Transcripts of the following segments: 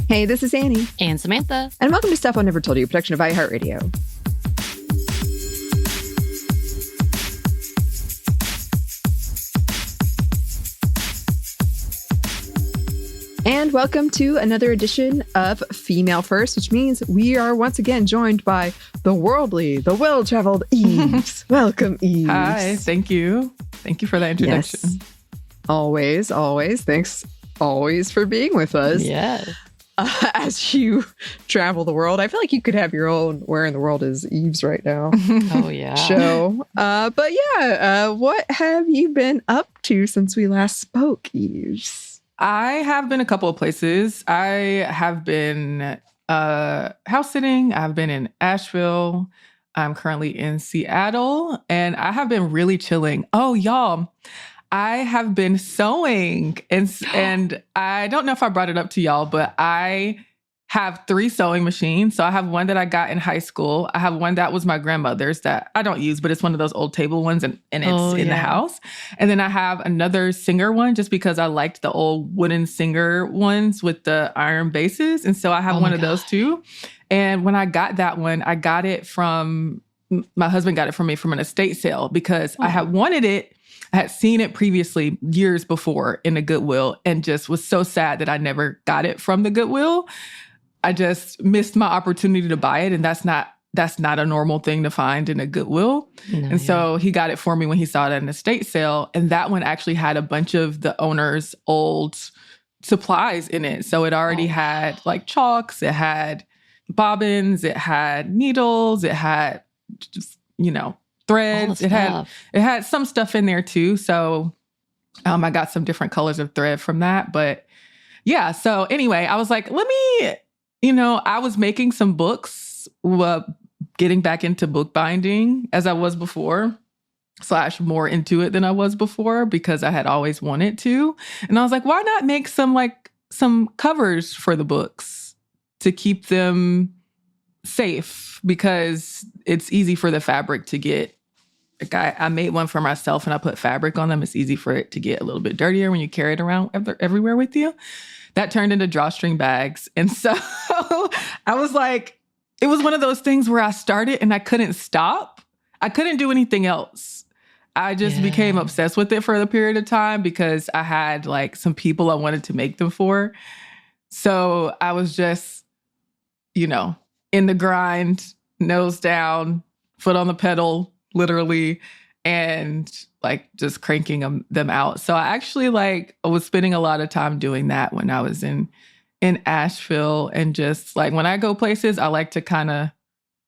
Hey, this is Anney. And Samantha. And welcome to Stuff I Never Told You, a production of iHeartRadio. And welcome to another edition of Female First, which means we are once again joined by the worldly, the well-traveled Yves. Welcome, Yves. Hi, thank you. Thank you for that introduction. Yes. Always, always. Thanks always for being with us. Yes. As you travel the world. I feel like you could have your own Where in the World is Yves right now Oh, yeah. show. But yeah, what have you been up to since we last spoke, Yves? I have been a couple of places. I have been house sitting. I've been in Asheville. I'm currently in Seattle. And I have been really chilling. Oh, y'all. I have been sewing, and I don't know if I brought it up to y'all, but I have 3 sewing machines. So I have one that I got in high school. I have one that was my grandmother's that I don't use, but it's one of those old table ones, and it's in the house. And then I have another Singer one just because I liked the old wooden Singer ones with the iron bases. And so I have one of those too. And when I got that one, I got it from, my husband got it for me from an estate sale because I had wanted it. I had seen it previously years before in a Goodwill and just was so sad that I never got it from the Goodwill. I just missed my opportunity to buy it. And that's not a normal thing to find in a Goodwill. No, so he got it for me when he saw it at an estate sale. And that one actually had a bunch of the owner's old supplies in it. So it already had like chalks, it had bobbins, it had needles, it had just, threads. It had some stuff in there too. So I got some different colors of thread from that. But yeah, so anyway, I was like, let me, I was making some books, getting back into book binding as I was before, / more into it than I was before because I had always wanted to. And I was like, why not make some covers for the books to keep them safe, because it's easy for the fabric to get, I made one for myself and I put fabric on them. It's easy for it to get a little bit dirtier when you carry it around everywhere with you. That turned into drawstring bags. And so I was like, it was one of those things where I started and I couldn't stop. I couldn't do anything else. I just became obsessed with it for a period of time because I had like some people I wanted to make them for. So I was just, in the grind, nose down, foot on the pedal, literally, and like just cranking them out. So I actually I was spending a lot of time doing that when I was in Asheville. And just like when I go places, I like to kind of,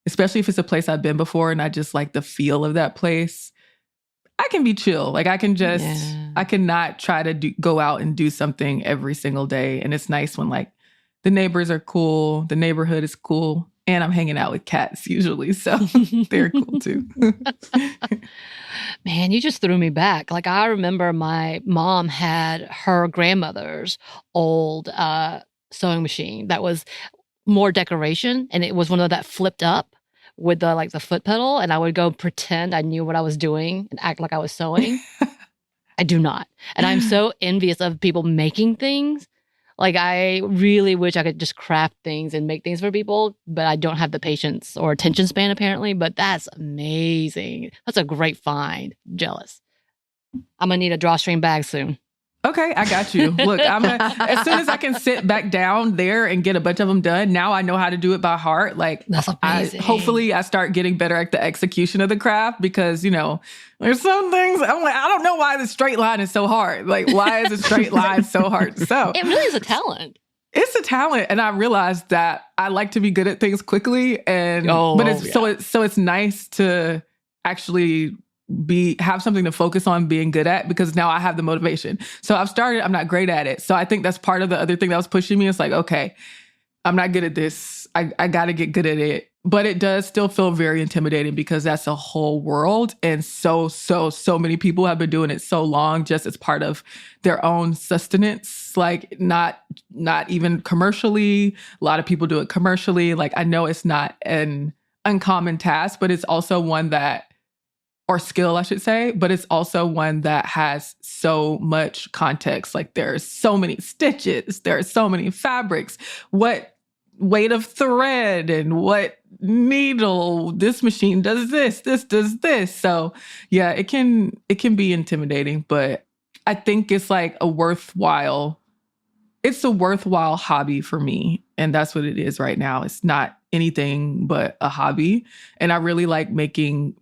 especially if it's a place I've been before and I just like the feel of that place, I can be chill. Like I can just, I cannot try to go out and do something every single day. And it's nice when like the neighbors are cool, the neighborhood is cool, and I'm hanging out with cats usually. So they're cool too. Man, you just threw me back. Like I remember my mom had her grandmother's old sewing machine that was more decoration. And it was one of that flipped up with the foot pedal. And I would go pretend I knew what I was doing and act like I was sewing. I do not. And I'm so envious of people making things. Like, I really wish I could just craft things and make things for people, but I don't have the patience or attention span, apparently. But that's amazing. That's a great find. Jealous. I'm going to need a drawstring bag soon. Okay, I got you. Look, as soon as I can sit back down there and get a bunch of them done, now I know how to do it by heart. Like, that's amazing. Hopefully I start getting better at the execution of the craft because, there's some things I'm like, I don't know why the straight line is so hard. Like, why is a straight line so hard to sew? It really is a talent. It's a talent. And I realized that I like to be good at things quickly. So it's nice to actually have something to focus on being good at because now I have the motivation. So I'm not great at it. So I think that's part of the other thing that was pushing me. It's like, okay, I'm not good at this. I got to get good at it. But it does still feel very intimidating because that's a whole world. And so many people have been doing it so long just as part of their own sustenance, like not even commercially. A lot of people do it commercially. Like I know it's not an uncommon task, but it's also one that or skill, I should say, but it's also one that has so much context. Like there's so many stitches, there are so many fabrics, what weight of thread and what needle, this machine does this does this. So yeah, it can be intimidating, but I think it's like it's a worthwhile hobby for me. And that's what it is right now. It's not anything but a hobby. And I really like making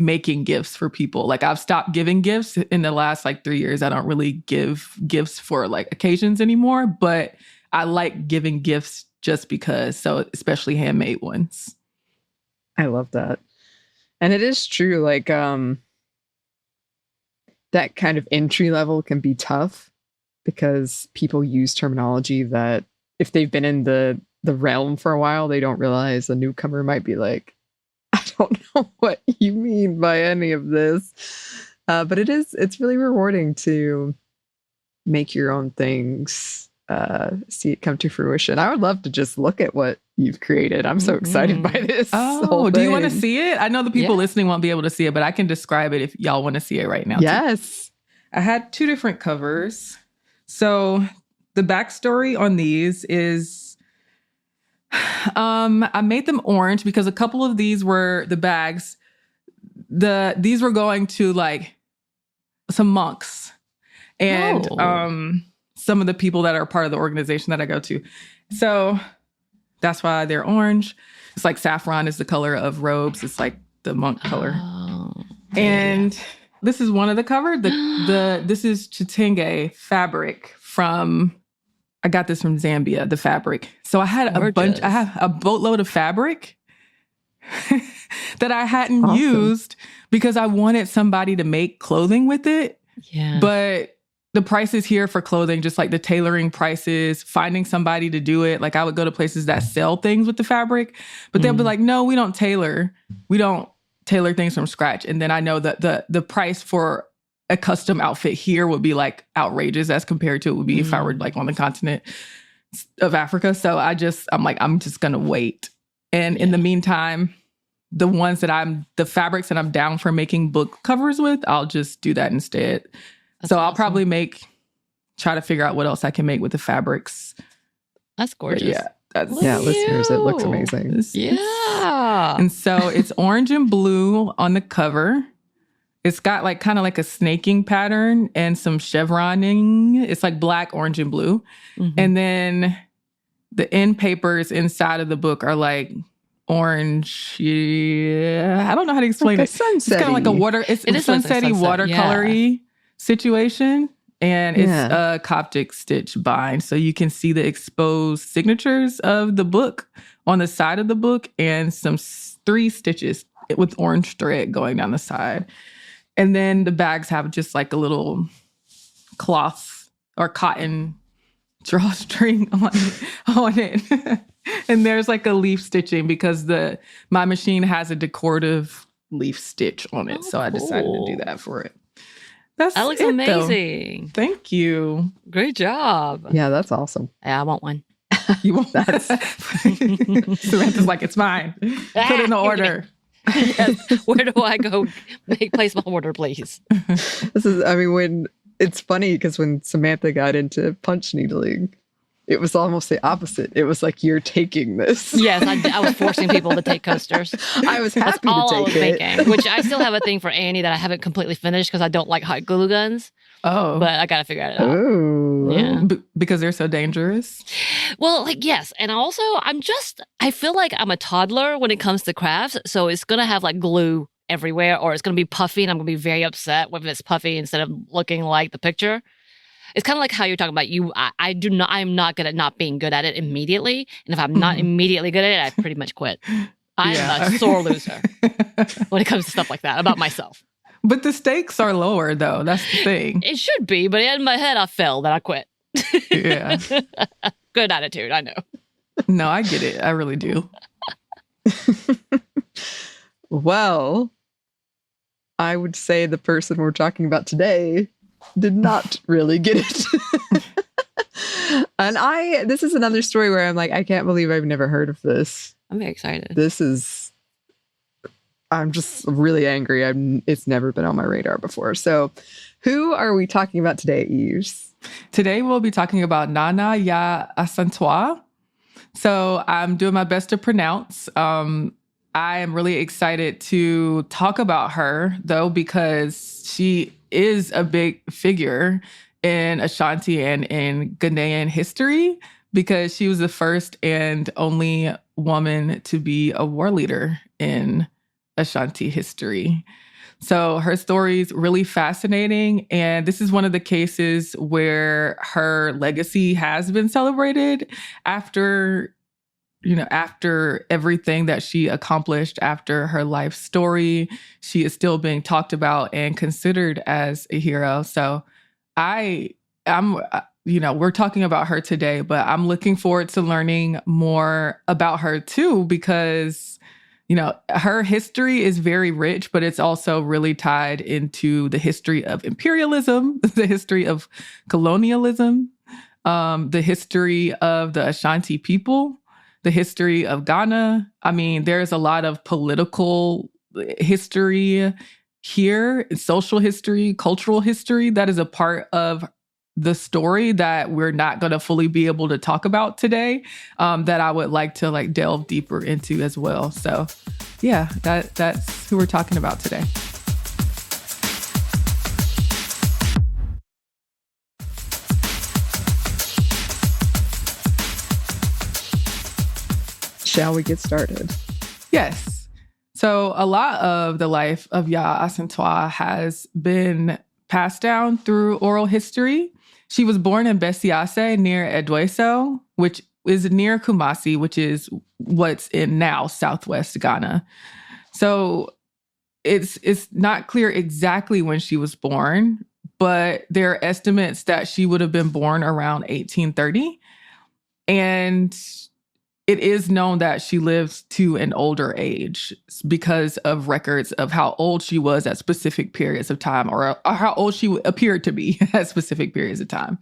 gifts for people. Like I've stopped giving gifts in the last like 3 years. I don't really give gifts for like occasions anymore, but I like giving gifts just because. So especially handmade ones. I love that. And it is true. Like, that kind of entry level can be tough because people use terminology that if they've been in the realm for a while, they don't realize a newcomer might be like, I don't know what you mean by any of this. But it's really rewarding to make your own things, see it come to fruition. I would love to just look at what you've created. I'm so excited by this. Oh, do you want to see it? I know the people listening won't be able to see it, but I can describe it if y'all want to see it right now. Yes. Too. I had 2 different covers. So the backstory on these is I made them orange because a couple of these were the bags. These were going to like some monks and some of the people that are part of the organization that I go to. So that's why they're orange. It's like saffron is the color of robes. It's like the monk color. And this is one of the cover. This is chitenge fabric from, I got this from Zambia, the fabric. So I had I have a boatload of fabric that I hadn't used because I wanted somebody to make clothing with it. Yeah. But the prices here for clothing, just like the tailoring prices, finding somebody to do it. Like I would go to places that sell things with the fabric, but they'll be like, no, we don't tailor. We don't tailor things from scratch. And then I know that the price for a custom outfit here would be like outrageous as compared to it would be if I were like on the continent of Africa. So I'm just going to wait. And in the meantime, the fabrics that I'm down for making book covers with, I'll just do that instead. That's awesome. I'll probably try to figure out what else I can make with the fabrics. That's gorgeous. But listeners, it looks amazing. And so it's orange and blue on the cover. It's got like kind of like a snaking pattern and some chevroning. It's like black, orange, and blue. Mm-hmm. And then the end papers inside of the book are like orange. Yeah, I don't know how to explain it. It's kind of like it's a sunsetty watercolory situation. And it's a Coptic stitch bind. So you can see the exposed signatures of the book on the side of the book and some 3 stitches with orange thread going down the side. And then the bags have just like a little cloth or cotton drawstring on it. And there's like a leaf stitching because my machine has a decorative leaf stitch on it. So I decided to do that for it. That looks amazing. Though. Thank you. Great job. Yeah, that's awesome. Yeah, I want one. You want that? Samantha's like, it's mine. Put in the order. Yes. Where do I go place my order, please? It's funny because when Samantha got into punch needling, it was almost the opposite. It was like, you're taking this. Yes, I was forcing people to take coasters. I was happy That's all to take I was it. making, which I still have a thing for Anney that I haven't completely finished because I don't like hot glue guns. Oh. But I got to figure it out. Oh. Yeah. Because they're so dangerous? Well, yes. And also, I feel like I'm a toddler when it comes to crafts. So it's going to have like glue everywhere or it's going to be puffy and I'm going to be very upset if it's puffy instead of looking like the picture. It's kind of like how you're talking about I'm not good at not being good at it immediately. And if I'm not immediately good at it, I pretty much quit. I'm a sore loser when it comes to stuff like that about myself. But the stakes are lower though. That's the thing. It should be, but in my head, I failed and I quit. Yeah. Good attitude, I know. No, I get it. I really do. Well, I would say the person we're talking about today did not really get it. And this is another story where I'm like, I can't believe I've never heard of this. I'm very excited. This is I'm just really angry. It's never been on my radar before. So who are we talking about today, Yves? Today we'll be talking about Nana Yaa Asantewaa. So I'm doing my best to pronounce. I am really excited to talk about her, though, because she is a big figure in Ashanti and in Ghanaian history, because she was the first and only woman to be a war leader in Ashanti history. So her story is really fascinating. And this is one of the cases where her legacy has been celebrated after everything that she accomplished, after her life story. She is still being talked about and considered as a hero. So we're talking about her today, but I'm looking forward to learning more about her too, because her history is very rich, but it's also really tied into the history of imperialism, the history of colonialism, the history of the Ashanti people, the history of Ghana. I mean, there's a lot of political history here, social history, cultural history that is a part of the story that we're not going to fully be able to talk about today, that I would like to delve deeper into as well. So yeah, that's who we're talking about today. Shall we get started? Yes. So a lot of the life of Yaa Asantewaa has been passed down through oral history. She was born in Besiase near Edweso, which is near Kumasi, which is what's in now southwest Ghana. So it's not clear exactly when she was born, but there are estimates that she would have been born around 1830. And it is known that she lived to an older age because of records of how old she was at specific periods of time, or how old she appeared to be at specific periods of time.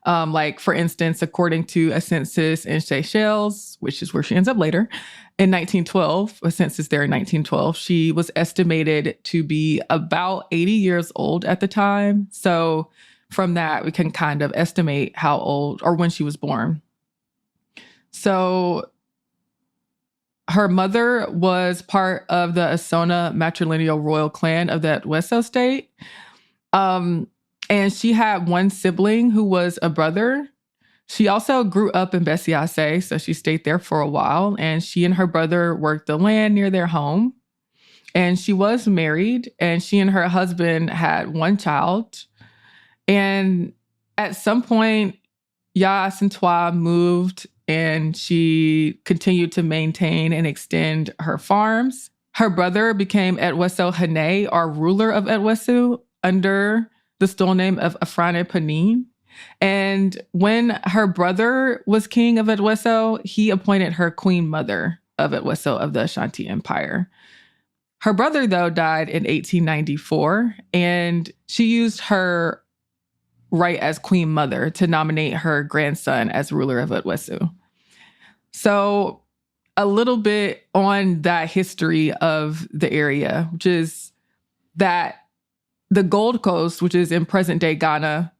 For instance, according to a census in Seychelles, which is where she ends up later, in 1912, a census there in 1912, she was estimated to be about 80 years old at the time. So from that, we can kind of estimate how old or when she was born. So her mother was part of the Asona matrilineal royal clan of that Weso state. And she had one sibling who was a brother. She also grew up in Besiase, so she stayed there for a while. And she and her brother worked the land near their home. And she was married, and she and her husband had one child. And at some point, Yaa Asantewaa moved, and she continued to maintain and extend her farms. Her brother became Edweso Hane, or ruler of Edweso, under the stool name of Afrane Panin. And when her brother was king of Edweso, he appointed her queen mother of Edweso of the Ashanti Empire. Her brother, though, died in 1894, and she used her right as queen mother to nominate her grandson as ruler of Edweso. So a little bit on that history of the area, which is that the Gold Coast, which is in present-day Ghana,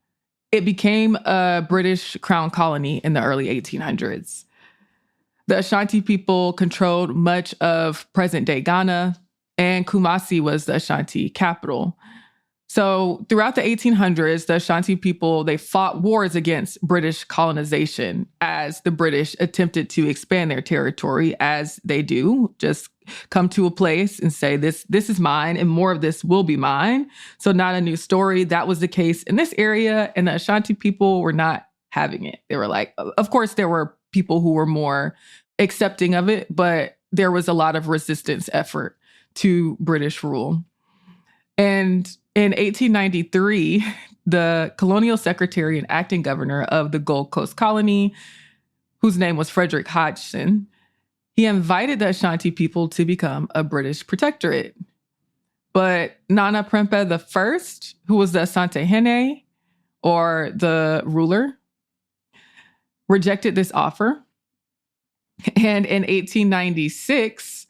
it became a British crown colony in the early 1800s. The Ashanti people controlled much of present-day Ghana, and Kumasi was the Ashanti capital. So throughout the 1800s, the Ashanti people, they fought wars against British colonization as the British attempted to expand their territory, as they do, just come to a place and say, this is mine and more of this will be mine. So not a new story. That was the case in this area, and the Ashanti people were not having it. They were like, of course, there were people who were more accepting of it, but there was a lot of resistance effort to British rule. And in 1893, the colonial secretary and acting governor of the Gold Coast colony, whose name was Frederick Hodgson, he invited the Ashanti people to become a British protectorate. But Nana Prempeh I, who was the Asante Hene, or the ruler, rejected this offer. And in 1896,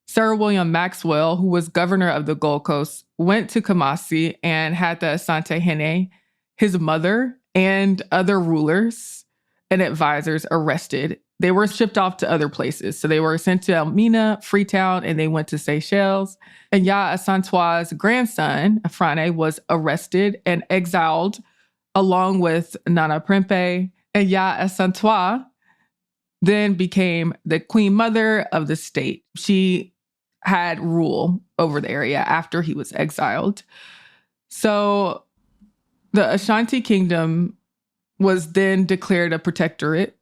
Sir William Maxwell, who was governor of the Gold Coast, went to Kumasi and had the Asantewaa, his mother, and other rulers and advisors arrested. They were shipped off to other places. So they were sent to Elmina, Freetown, and they went to Seychelles. And Yaa Asantewaa's grandson, Afrane, was arrested and exiled along with Nana Prempe. And Yaa Asantewaa then became the queen mother of the state. She had rule over the area after he was exiled. So the Ashanti Kingdom was then declared a protectorate.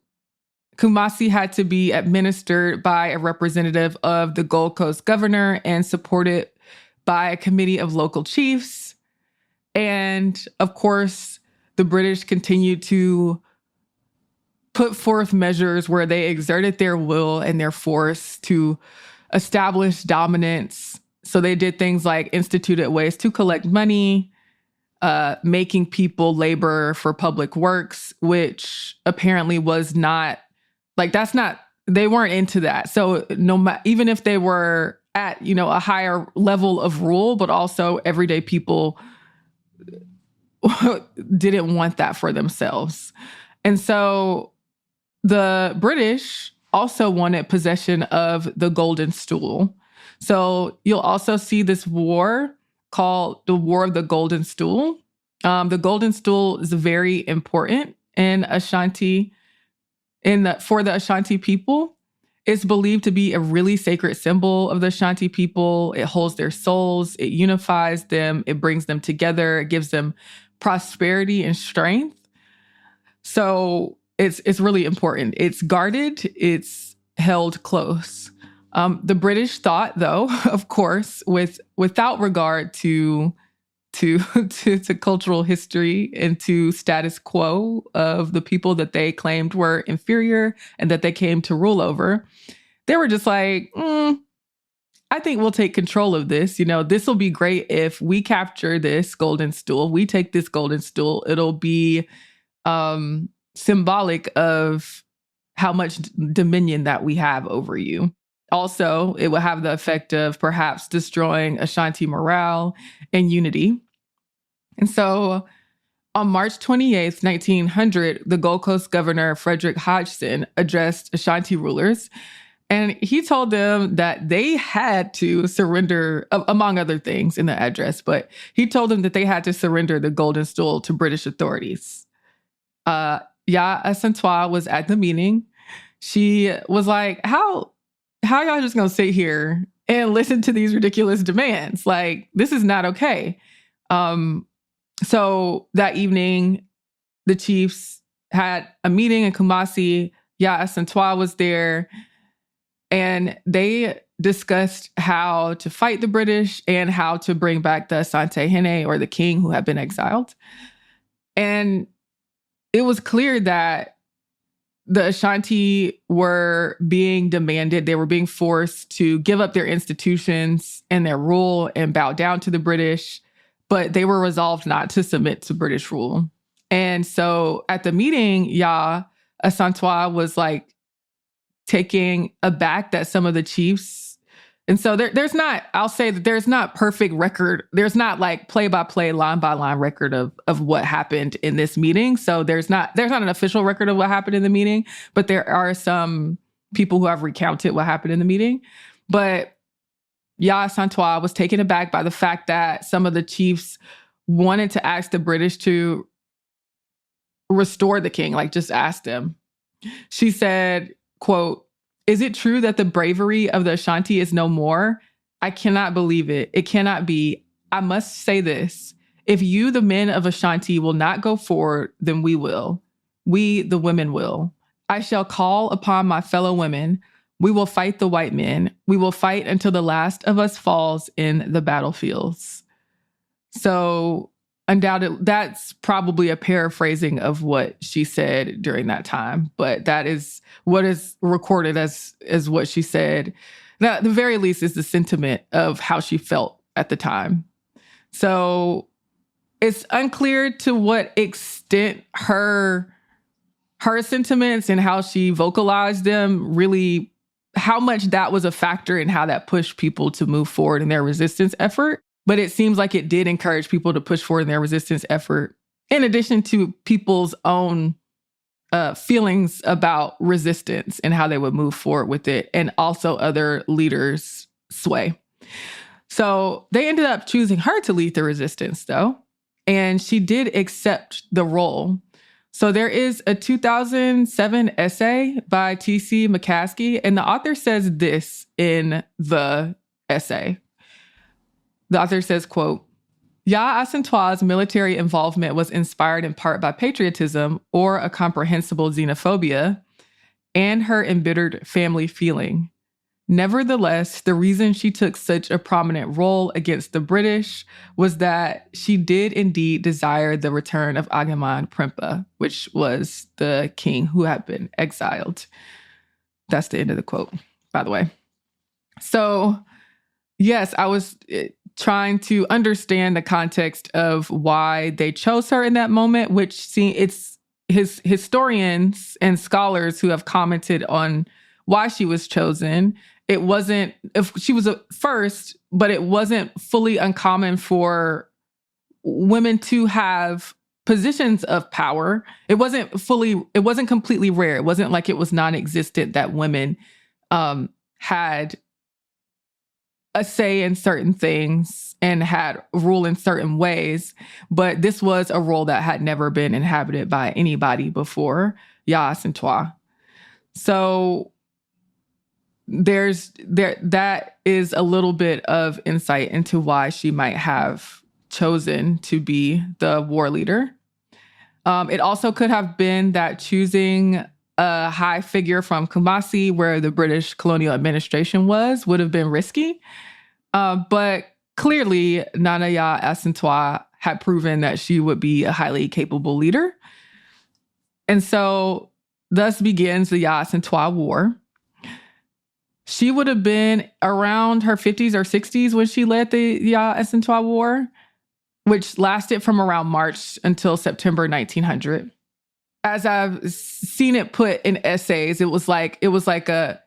Kumasi had to be administered by a representative of the Gold Coast governor and supported by a committee of local chiefs. And of course, the British continued to put forth measures where they exerted their will and their force to establish dominance. So they did things like instituted ways to collect money, making people labor for public works, which apparently was not, like, that's not, they weren't into that. So even if they were at, a higher level of rule, but also everyday people didn't want that for themselves. And so the British also wanted possession of the Golden Stool. So you'll also see this war called the War of the Golden Stool. The Golden Stool is very important in Ashanti, for the Ashanti people. It's believed to be a really sacred symbol of the Ashanti people. It holds their souls, it unifies them, it brings them together, it gives them prosperity and strength. So it's really important. It's guarded, it's held close. The British thought, though, of course, without regard to cultural history and to status quo of the people that they claimed were inferior and that they came to rule over, they were just like, I think we'll take control of this. This will be great if we capture this golden stool. We take this golden stool. It'll be symbolic of how much dominion that we have over you. Also, it will have the effect of perhaps destroying Ashanti morale and unity. And so on March 28th, 1900, the Gold Coast governor, Frederick Hodgson, addressed Ashanti rulers. And he told them that they had to surrender, among other things in the address, but he told them that they had to surrender the Golden Stool to British authorities. Yaa Asantewaa was at the meeting. She was like, how y'all just gonna sit here and listen to these ridiculous demands? Like, this is not okay. So that evening, the chiefs had a meeting in Kumasi. Yaa Asantewaa was there, and they discussed how to fight the British and how to bring back the Asantewaa, or the king who had been exiled. And it was clear that the Ashanti were being demanded, they were being forced to give up their institutions and their rule and bow down to the British, but they were resolved not to submit to British rule. And so at the meeting, Yaa Asantewaa was like taking aback that some of the chiefs, and so there's not, I'll say that there's not perfect record. There's not like play-by-play, line-by-line record of what happened in this meeting. So there's not an official record of what happened in the meeting, but there are some people who have recounted what happened in the meeting. But Yaa Asantewaa was taken aback by the fact that some of the chiefs wanted to ask the British to restore the king, like just ask them. She said, quote, "Is it true that the bravery of the Ashanti is no more? I cannot believe it. It cannot be. I must say this. If you, the men of Ashanti, will not go forward, then we will. We, the women, will. I shall call upon my fellow women. We will fight the white men. We will fight until the last of us falls in the battlefields." So undoubtedly, that's probably a paraphrasing of what she said during that time, but that is what is recorded as what she said. Now, at the very least, is the sentiment of how she felt at the time. So it's unclear to what extent her sentiments and how she vocalized them really how much that was a factor in how that pushed people to move forward in their resistance effort. But it seems like it did encourage people to push forward in their resistance effort, in addition to people's own feelings about resistance and how they would move forward with it, and also other leaders' sway. So they ended up choosing her to lead the resistance, though, and she did accept the role. So there is a 2007 essay by T.C. McCaskey, and the author says this in the essay. The author says, quote, Yaa Asantewaa's military involvement was inspired in part by patriotism or a comprehensible xenophobia and her embittered family feeling. Nevertheless, the reason she took such a prominent role against the British was that she did indeed desire the return of Agyeman Prempeh, which was the king who had been exiled. That's the end of the quote, by the way. So, yes, I was trying to understand the context of why they chose her in that moment, which it's historians and scholars who have commented on why she was chosen. It wasn't, if she was a first, but it wasn't fully uncommon for women to have positions of power. It wasn't completely rare. It wasn't like it was non-existent that women had a say in certain things and had rule in certain ways. But this was a role that had never been inhabited by anybody before Yaa Asantewaa. So that is a little bit of insight into why she might have chosen to be the war leader. It also could have been that choosing a high figure from Kumasi, where the British colonial administration would have been risky. But clearly, Nana Yaa Asantewaa had proven that she would be a highly capable leader. And so thus begins the Yaa Asantewaa War. She would have been around her 50s or 60s when she led the Yaa Asantewaa War, which lasted from around March until September 1900. As I've seen it put in essays, it was like a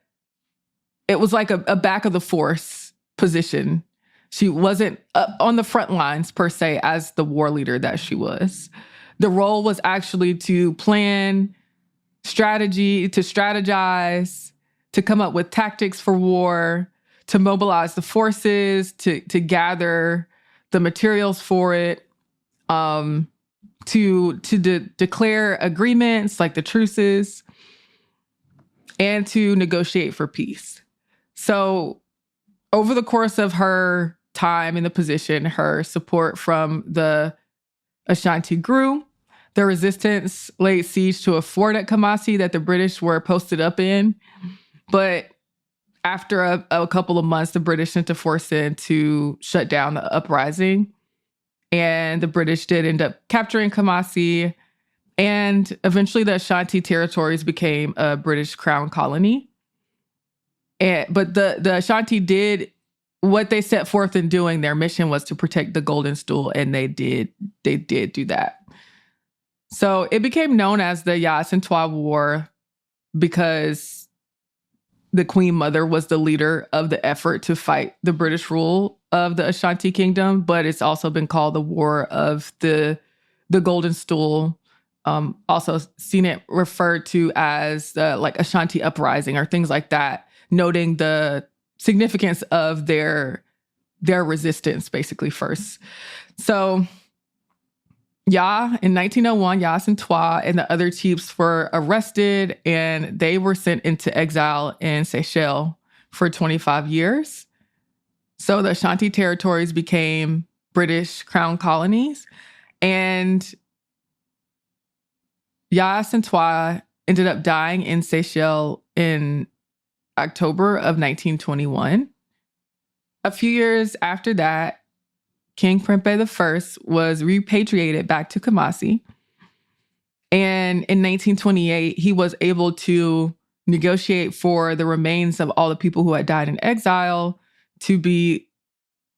back of the force position. She wasn't on the front lines per se as the war leader that she was. The role was actually to plan strategy, to strategize, to come up with tactics for war, to mobilize the forces, to gather the materials for it, to declare agreements like the truces, and to negotiate for peace. So over the course of her time in the position, her support from the Ashanti grew. The resistance laid siege to a fort at Kumasi that the British were posted up in. But after a couple of months, the British sent a force in to shut down the uprising. And the British did end up capturing Kumasi. And eventually the Ashanti territories became a British crown colony. But the Ashanti did what they set forth in doing. Their mission was to protect the golden stool, and they did do that. So it became known as the Yaa Asantewaa War because the Queen Mother was the leader of the effort to fight the British rule of the Ashanti Kingdom, but it's also been called the War of the Golden Stool. Also seen it referred to as the Ashanti Uprising or things like that, noting the significance of their resistance basically first. So Yaa, in 1901, Yaa Asantewaa and the other chiefs were arrested and they were sent into exile in Seychelles for 25 years. So the Ashanti territories became British crown colonies, and Yaa Asantewaa ended up dying in Seychelles in October of 1921. A few years after that, King Prempeh I was repatriated back to Kumasi. And in 1928, he was able to negotiate for the remains of all the people who had died in exile to be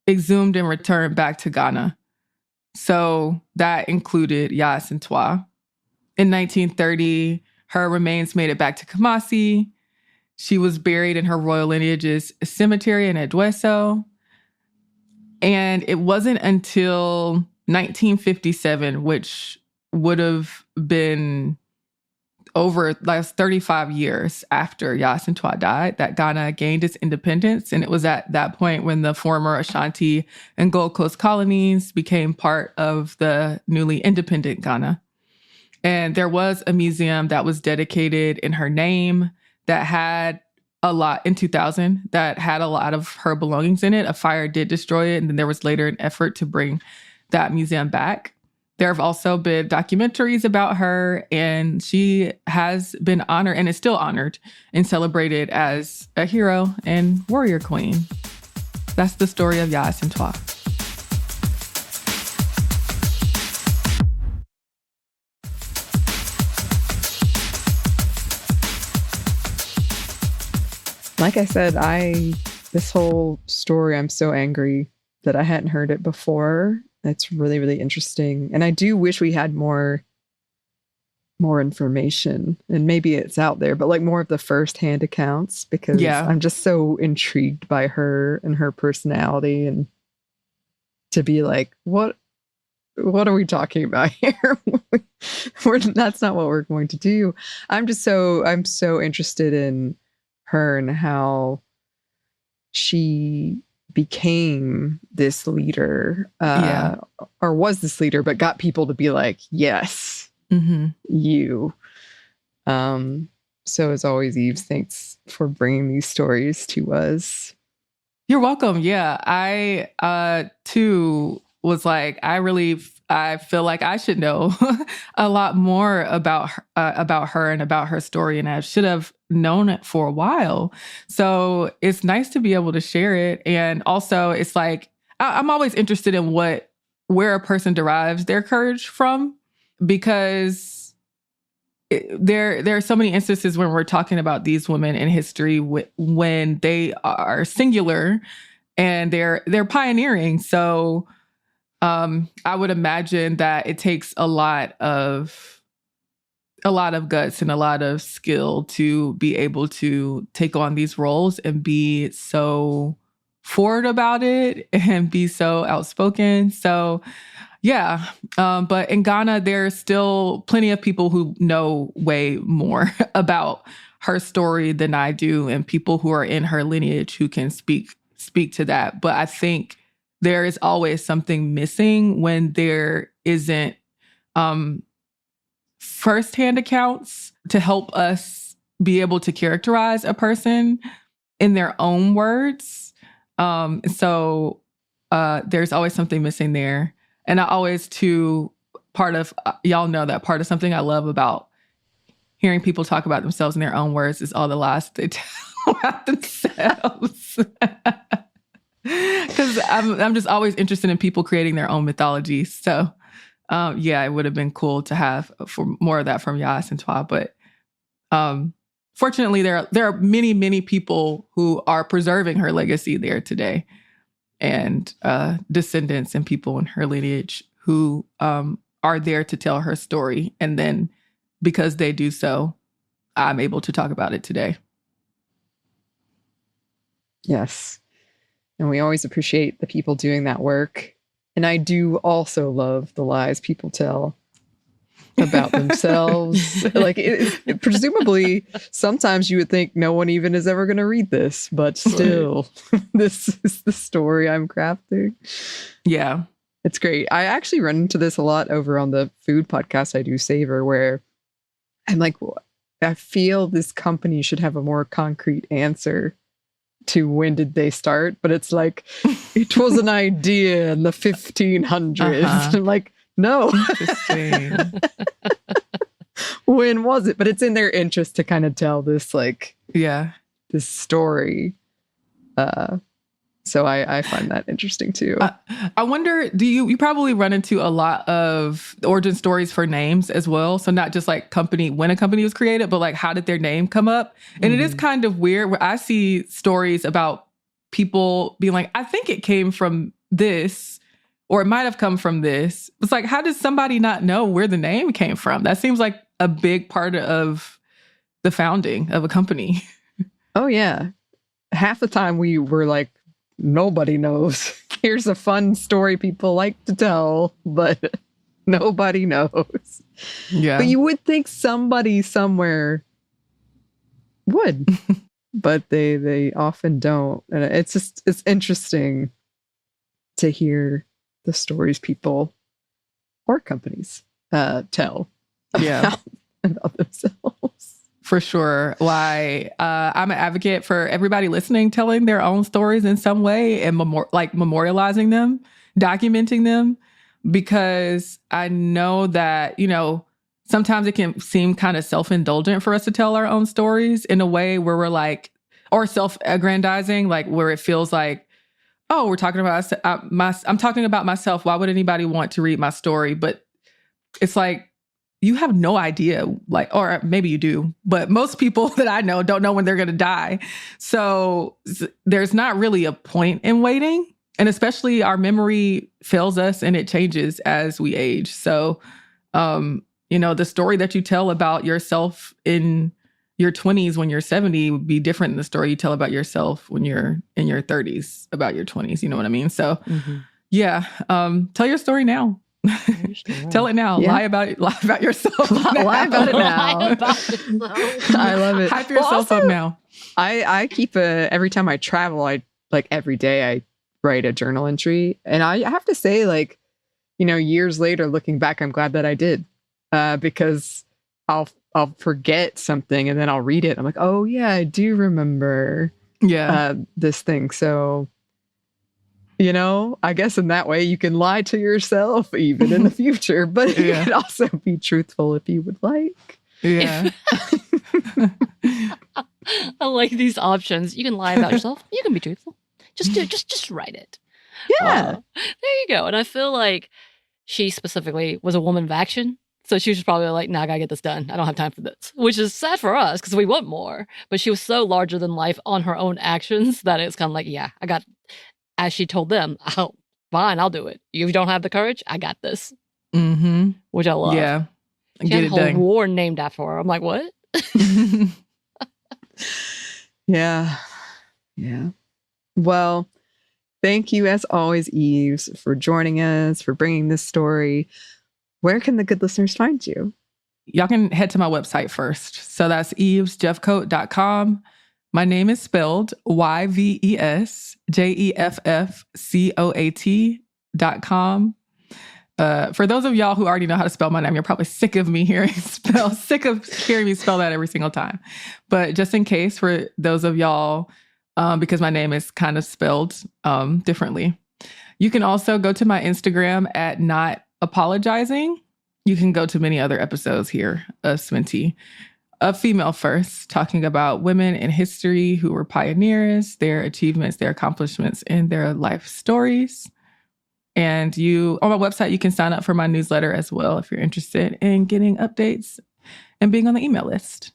exhumed and returned back to Ghana. So that included Yaa Asantewaa. In 1930, her remains made it back to Kumasi. She was buried in her royal lineage's cemetery in Edweso. And it wasn't until 1957, which would have been over last 35 years after Yaa Asantewaa died, that Ghana gained its independence. And it was at that point when the former Ashanti and Gold Coast colonies became part of the newly independent Ghana. And there was a museum that was dedicated in her name that had a lot in 2000 that had a lot of her belongings in it. A fire did destroy it. And then there was later an effort to bring that museum back. There have also been documentaries about her, and she has been honored and is still honored and celebrated as a hero and warrior queen. That's the story of Yaa Asantewaa. Like I said, this whole story, I'm so angry that I hadn't heard it before. It's really, really interesting. And I do wish we had more information, and maybe it's out there, but like more of the firsthand accounts, because I'm just so intrigued by her and her personality, and to be like, what are we talking about here? That's not what we're going to do. I'm so interested in her and how she became this leader, or was this leader, but got people to be like, yes, you. So as always, Yves, thanks for bringing these stories to us. You're welcome. Yeah, I too was like, I feel like I should know a lot more about her and about her story, and I should have known it for a while. So it's nice to be able to share it. And also, it's like I'm always interested in where a person derives their courage from, because there are so many instances when we're talking about these women in history when they are singular and they're pioneering. So I would imagine that it takes a lot of guts and a lot of skill to be able to take on these roles and be so forward about it and be so outspoken. So yeah. But in Ghana, there's still plenty of people who know way more about her story than I do, and people who are in her lineage who can speak to that. But I think there is always something missing when there isn't firsthand accounts to help us be able to characterize a person in their own words. So there's always something missing there. And I always, y'all know that part of something I love about hearing people talk about themselves in their own words is all the lies they tell about themselves. Because I'm just always interested in people creating their own mythologies. So it would have been cool to have for more of that from Yaa Asantewaa. But fortunately, there are many, many people who are preserving her legacy there today, and descendants and people in her lineage who are there to tell her story. And then because they do so, I'm able to talk about it today. Yes. And we always appreciate the people doing that work. And I do also love the lies people tell about themselves. Like, presumably, sometimes you would think no one even is ever going to read this, but still, this is the story I'm crafting. Yeah. It's great. I actually run into this a lot over on the food podcast I do, Savor, where I'm like, I feel this company should have a more concrete answer to when did they start, but it's like, it was an idea in the 1500s. I'm like, no. Interesting. When was it? But it's in their interest to kind of tell this, this story. So I find that interesting too. I wonder, you probably run into a lot of origin stories for names as well. So not just like when a company was created, but like how did their name come up? And it is kind of weird where I see stories about people being like, I think it came from this, or it might have come from this. It's like, how does somebody not know where the name came from? That seems like a big part of the founding of a company. Oh, yeah. Half the time we were like, nobody knows. Here's a fun story people like to tell, but nobody knows. Yeah. But you would think somebody somewhere would, but they often don't. And it's interesting to hear the stories people or companies tell about themselves. For sure. Why I'm an advocate for everybody listening, telling their own stories in some way and memorializing them, documenting them, because I know that, sometimes it can seem kind of self-indulgent for us to tell our own stories in a way where we're like, or self-aggrandizing, like where it feels like, oh, we're talking about I'm talking about myself. Why would anybody want to read my story? But it's like, you have no idea, or maybe you do, but most people that I know don't know when they're going to die. So there's not really a point in waiting. And especially our memory fails us and it changes as we age. So, the story that you tell about yourself in your 20s when you're 70 would be different than the story you tell about yourself when you're in your 30s about your 20s. You know what I mean? So, tell your story now. Tell it now. Yeah. Lie about yourself. Lie about it now. I love it. Hype yourself up now. I keep every time I travel, every day I write a journal entry. And I have to say, years later, looking back, I'm glad that I did. Because I'll forget something and then I'll read it. I'm like, oh yeah, I do remember this thing. So, I guess in that way you can lie to yourself even in the future, but you can also be truthful if you would like. Yeah. I like these options. You can lie about yourself. You can be truthful. Just write it. Yeah. There you go. And I feel like she specifically was a woman of action. So she was probably like, I gotta get this done. I don't have time for this, which is sad for us because we want more. But she was so larger than life on her own actions that it's kind of like, I got, as she told them, fine, I'll do it. You don't have the courage? I got this. Mm-hmm. Which I love. Yeah. She had a whole war named after her. I'm like, what? Yeah. Yeah. Well, thank you as always, Yves, for joining us, for bringing this story. Where can the good listeners find you? Y'all can head to my website first. So that's yvesjeffcoat.com. My name is spelled YVESJEFFCOAT.com. For those of y'all who already know how to spell my name, you're probably sick of me hearing me spell that every single time. But just in case, for those of y'all, because my name is kind of spelled differently, you can also go to my Instagram at Not Apologizing. You can go to many other episodes here of Sminty, of Female First, talking about women in history who were pioneers, their achievements, their accomplishments, and their life stories. And on my website, you can sign up for my newsletter as well if you're interested in getting updates and being on the email list.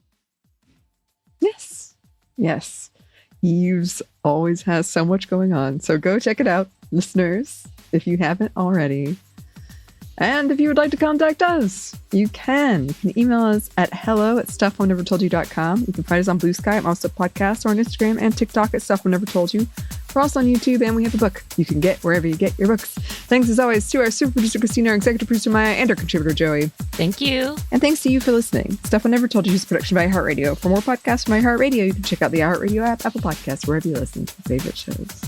Yes. Yes. Yves always has so much going on. So go check it out, listeners, if you haven't already. And if you would like to contact us, you can. You can email us at hello@stuffmonevertoldyou.com. You can find us on Blue Sky at Monster Podcast or on Instagram and TikTok at Stuff One Never Told You. We're also on YouTube, and we have a book you can get wherever you get your books. Thanks as always to our super producer Christina, our executive producer Maya, and our contributor Joey. Thank you. And thanks to you for listening. Stuff One Never Told You is a production by iHeartRadio. For more podcasts from iHeartRadio, you can check out the iHeartRadio app, Apple Podcasts, wherever you listen to your favorite shows.